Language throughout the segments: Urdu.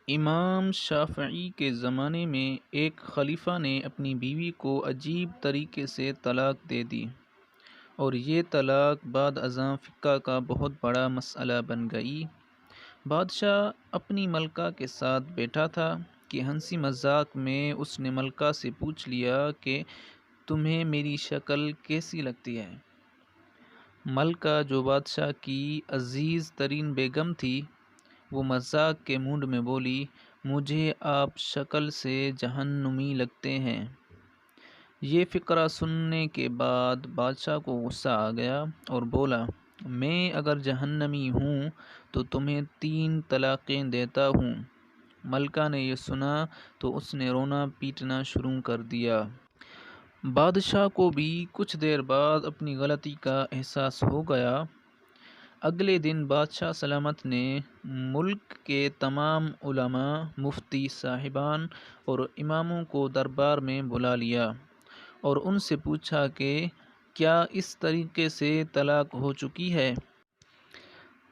امام شافعی کے زمانے میں ایک خلیفہ نے اپنی بیوی کو عجیب طریقے سے طلاق دے دی، اور یہ طلاق بعد ازاں فقہ کا بہت بڑا مسئلہ بن گئی۔ بادشاہ اپنی ملکہ کے ساتھ بیٹھا تھا کہ ہنسی مذاق میں اس نے ملکہ سے پوچھ لیا کہ تمہیں میری شکل کیسی لگتی ہے؟ ملکہ جو بادشاہ کی عزیز ترین بیگم تھی، وہ مذاق کے موڈ میں بولی، مجھے آپ شکل سے جہنمی لگتے ہیں۔ یہ فقرہ سننے کے بعد بادشاہ کو غصہ آ گیا اور بولا، میں اگر جہنمی ہوں تو تمہیں 3 طلاقیں دیتا ہوں۔ ملکہ نے یہ سنا تو اس نے رونا پیٹنا شروع کر دیا۔ بادشاہ کو بھی کچھ دیر بعد اپنی غلطی کا احساس ہو گیا۔ اگلے دن بادشاہ سلامت نے ملک کے تمام علماء، مفتی صاحبان اور اماموں کو دربار میں بلا لیا اور ان سے پوچھا کہ کیا اس طریقے سے طلاق ہو چکی ہے؟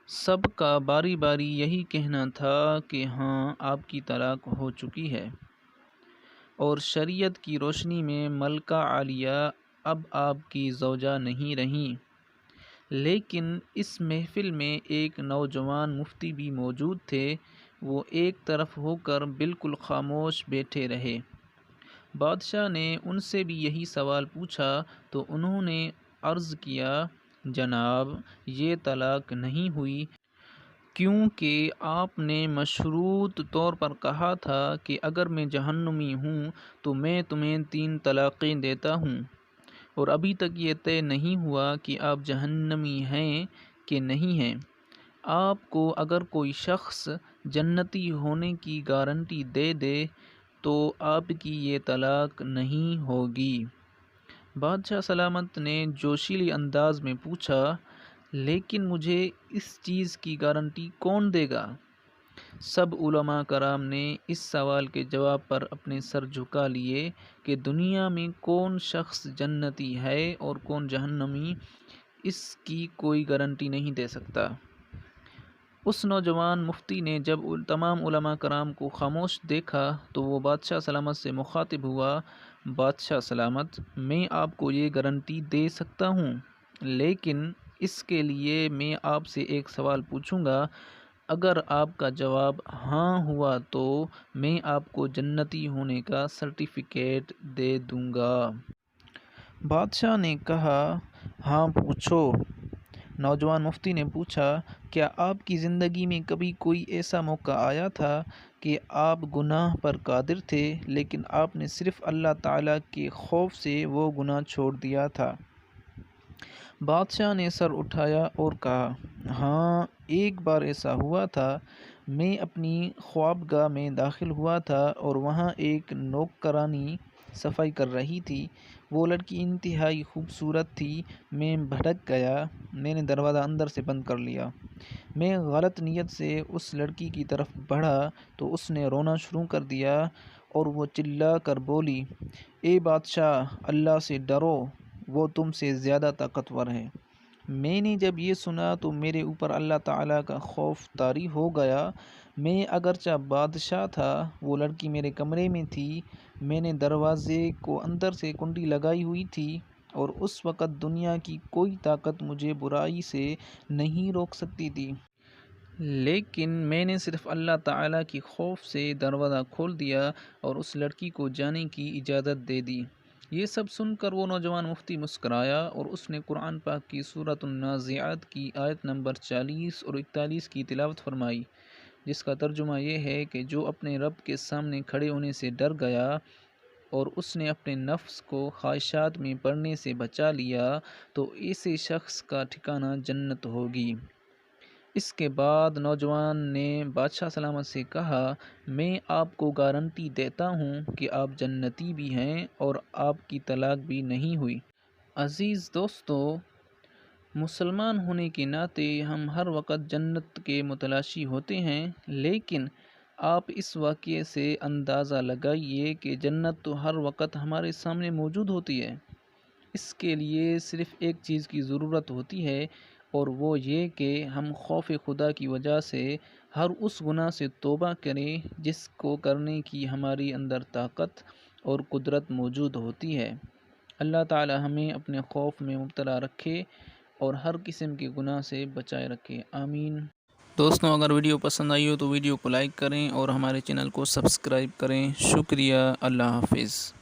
سب کا باری باری یہی کہنا تھا کہ ہاں، آپ کی طلاق ہو چکی ہے، اور شریعت کی روشنی میں ملکہ عالیہ اب آپ کی زوجہ نہیں رہیں۔ لیکن اس محفل میں ایک نوجوان مفتی بھی موجود تھے۔ وہ ایک طرف ہو کر بالکل خاموش بیٹھے رہے۔ بادشاہ نے ان سے بھی یہی سوال پوچھا تو انہوں نے عرض کیا، جناب، یہ طلاق نہیں ہوئی، کیونکہ آپ نے مشروط طور پر کہا تھا کہ اگر میں جہنمی ہوں تو میں تمہیں 3 طلاقیں دیتا ہوں، اور ابھی تک یہ طے نہیں ہوا کہ آپ جہنمی ہیں کہ نہیں ہیں۔ آپ کو اگر کوئی شخص جنتی ہونے کی گارنٹی دے دے تو آپ کی یہ طلاق نہیں ہوگی۔ بادشاہ سلامت نے جوشیلے انداز میں پوچھا، لیکن مجھے اس چیز کی گارنٹی کون دے گا؟ سب علماء کرام نے اس سوال کے جواب پر اپنے سر جھکا لیے کہ دنیا میں کون شخص جنتی ہے اور کون جہنمی، اس کی کوئی گارنٹی نہیں دے سکتا۔ اس نوجوان مفتی نے جب تمام علماء کرام کو خاموش دیکھا تو وہ بادشاہ سلامت سے مخاطب ہوا، بادشاہ سلامت، میں آپ کو یہ گارنٹی دے سکتا ہوں، لیکن اس کے لیے میں آپ سے ایک سوال پوچھوں گا۔ اگر آپ کا جواب ہاں ہوا تو میں آپ کو جنتی ہونے کا سرٹیفکیٹ دے دوں گا۔ بادشاہ نے کہا، ہاں پوچھو۔ نوجوان مفتی نے پوچھا، کیا آپ کی زندگی میں کبھی کوئی ایسا موقع آیا تھا کہ آپ گناہ پر قادر تھے لیکن آپ نے صرف اللہ تعالیٰ کے خوف سے وہ گناہ چھوڑ دیا تھا؟ بادشاہ نے سر اٹھایا اور کہا، ہاں، ایک بار ایسا ہوا تھا۔ میں اپنی خوابگاہ میں داخل ہوا تھا اور وہاں ایک نوکرانی صفائی کر رہی تھی۔ وہ لڑکی انتہائی خوبصورت تھی۔ میں بھڑک گیا۔ میں نے دروازہ اندر سے بند کر لیا۔ میں غلط نیت سے اس لڑکی کی طرف بڑھا تو اس نے رونا شروع کر دیا اور وہ چلا کر بولی، اے بادشاہ، اللہ سے ڈرو، وہ تم سے زیادہ طاقتور ہے۔ میں نے جب یہ سنا تو میرے اوپر اللہ تعالیٰ کا خوف طاری ہو گیا۔ میں اگرچہ بادشاہ تھا، وہ لڑکی میرے کمرے میں تھی۔ میں نے دروازے کو اندر سے کنڈی لگائی ہوئی تھی اور اس وقت دنیا کی کوئی طاقت مجھے برائی سے نہیں روک سکتی تھی۔ لیکن میں نے صرف اللہ تعالیٰ کی خوف سے دروازہ کھول دیا اور اس لڑکی کو جانے کی اجازت دے دی۔ یہ سب سن کر وہ نوجوان مفتی مسکرایا اور اس نے قرآن پاک کی سورۃ النازعات کی آیت نمبر 40 اور 41 کی تلاوت فرمائی، جس کا ترجمہ یہ ہے کہ جو اپنے رب کے سامنے کھڑے ہونے سے ڈر گیا اور اس نے اپنے نفس کو خواہشات میں پڑنے سے بچا لیا تو ایسے شخص کا ٹھکانہ جنت ہوگی۔ اس کے بعد نوجوان نے بادشاہ سلامت سے کہا، میں آپ کو گارنٹی دیتا ہوں کہ آپ جنتی بھی ہیں اور آپ کی طلاق بھی نہیں ہوئی۔ عزیز دوستو، مسلمان ہونے کے ناطے ہم ہر وقت جنت کے متلاشی ہوتے ہیں، لیکن آپ اس واقعے سے اندازہ لگائیے کہ جنت تو ہر وقت ہمارے سامنے موجود ہوتی ہے۔ اس کے لیے صرف ایک چیز کی ضرورت ہوتی ہے، اور وہ یہ کہ ہم خوف خدا کی وجہ سے ہر اس گناہ سے توبہ کریں جس کو کرنے کی ہماری اندر طاقت اور قدرت موجود ہوتی ہے۔ اللہ تعالی ہمیں اپنے خوف میں مبتلا رکھے اور ہر قسم کے گناہ سے بچائے رکھے، آمین۔ دوستوں، اگر ویڈیو پسند آئی ہو تو ویڈیو کو لائک کریں اور ہمارے چینل کو سبسکرائب کریں۔ شکریہ، اللہ حافظ۔